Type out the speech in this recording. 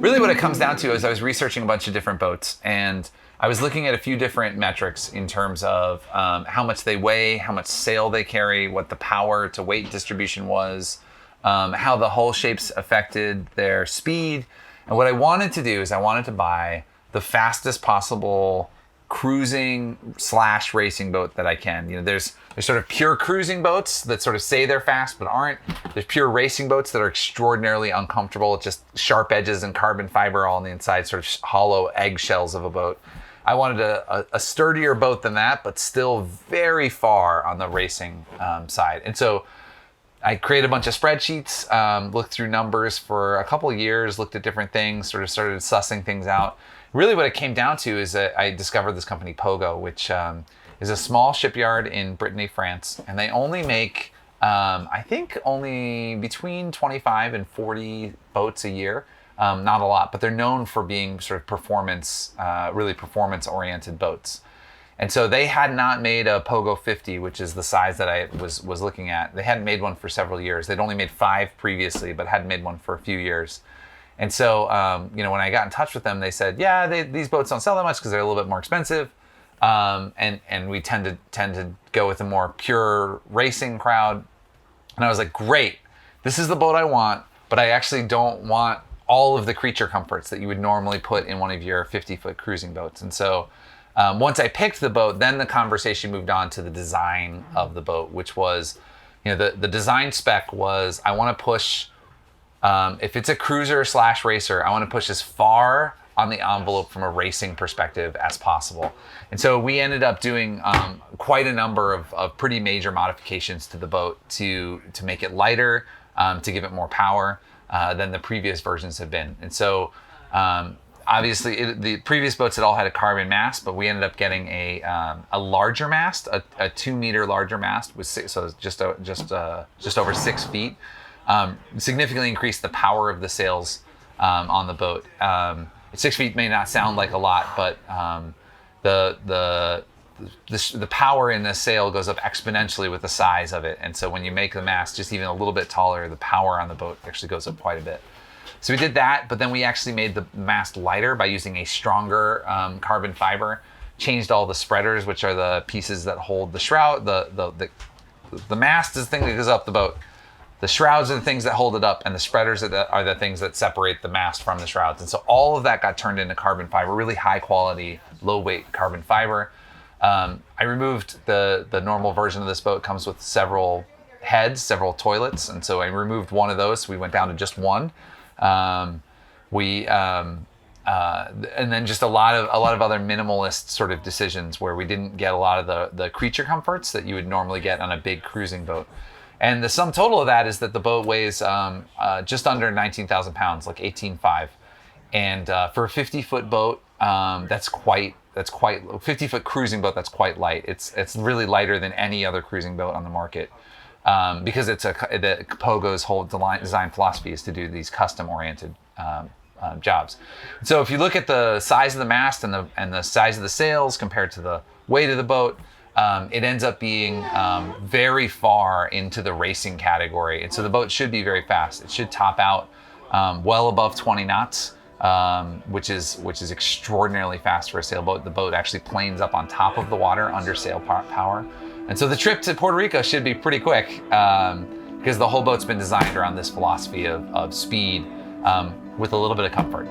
really what it comes down to is I was researching a bunch of different boats, and I was looking at a few different metrics in terms of how much they weigh, how much sail they carry, what the power to weight distribution was, how the hull shapes affected their speed. And what I wanted to do is I wanted to buy the fastest possible cruising / racing boat that I can. You know, there's sort of pure cruising boats that sort of say they're fast but aren't. There's pure racing boats that are extraordinarily uncomfortable, just sharp edges and carbon fiber all on the inside, sort of hollow eggshells of a boat. I wanted a sturdier boat than that, but still very far on the racing side. And so I created a bunch of spreadsheets, looked through numbers for a couple of years, looked at different things, sort of started sussing things out. Really what it came down to is that I discovered this company Pogo, which is a small shipyard in Brittany, France. And they only make, I think, only between 25 and 40 boats a year. Not a lot, but they're known for being sort of performance, really performance-oriented boats. And so they had not made a Pogo 50, which is the size that I was looking at. They hadn't made one for several years. They'd only made 5 previously, but hadn't made one for a few years. And so, when I got in touch with them, they said, yeah, these boats don't sell that much because they're a little bit more expensive. And we tend to go with a more pure racing crowd. And I was like, great, this is the boat I want, but I actually don't want all of the creature comforts that you would normally put in one of your 50-foot cruising boats. And so once I picked the boat, then the conversation moved on to the design of the boat, which was, the design spec was, I want to push, if it's a cruiser / racer, I want to push as far on the envelope from a racing perspective as possible. And so we ended up doing quite a number of pretty major modifications to the boat to make it lighter, to give it more power than the previous versions have been. And so obviously the previous boats had all had a carbon mast, but we ended up getting a larger mast, a 2-meter larger mast, with just over 6 feet. Significantly increased the power of the sails on the boat. 6 feet may not sound like a lot, but the power in the sail goes up exponentially with the size of it. And so when you make the mast just even a little bit taller, the power on the boat actually goes up quite a bit. So we did that, but then we actually made the mast lighter by using a stronger carbon fiber, changed all the spreaders, which are the pieces that hold the shroud. The mast is the thing that goes up the boat. The shrouds are the things that hold it up, and the spreaders are the things that separate the mast from the shrouds. And so all of that got turned into carbon fiber, really high quality, low weight carbon fiber. I removed the normal version of this boat, comes with several heads, several toilets. And so I removed one of those. So we went down to just one. And then just a lot of other minimalist sort of decisions where we didn't get a lot of the creature comforts that you would normally get on a big cruising boat. And the sum total of that is that the boat weighs just under 19,000 pounds, like 18.5. And for a 50-foot boat, that's quite 50-foot cruising boat. That's quite light. It's really lighter than any other cruising boat on the market, because the Pogo's whole design philosophy is to do these custom-oriented jobs. So if you look at the size of the mast and the size of the sails compared to the weight of the boat, it ends up being very far into the racing category. And so the boat should be very fast. It should top out well above 20 knots, which is extraordinarily fast for a sailboat. The boat actually planes up on top of the water under sail power. And so the trip to Puerto Rico should be pretty quick, because the whole boat's been designed around this philosophy of speed with a little bit of comfort.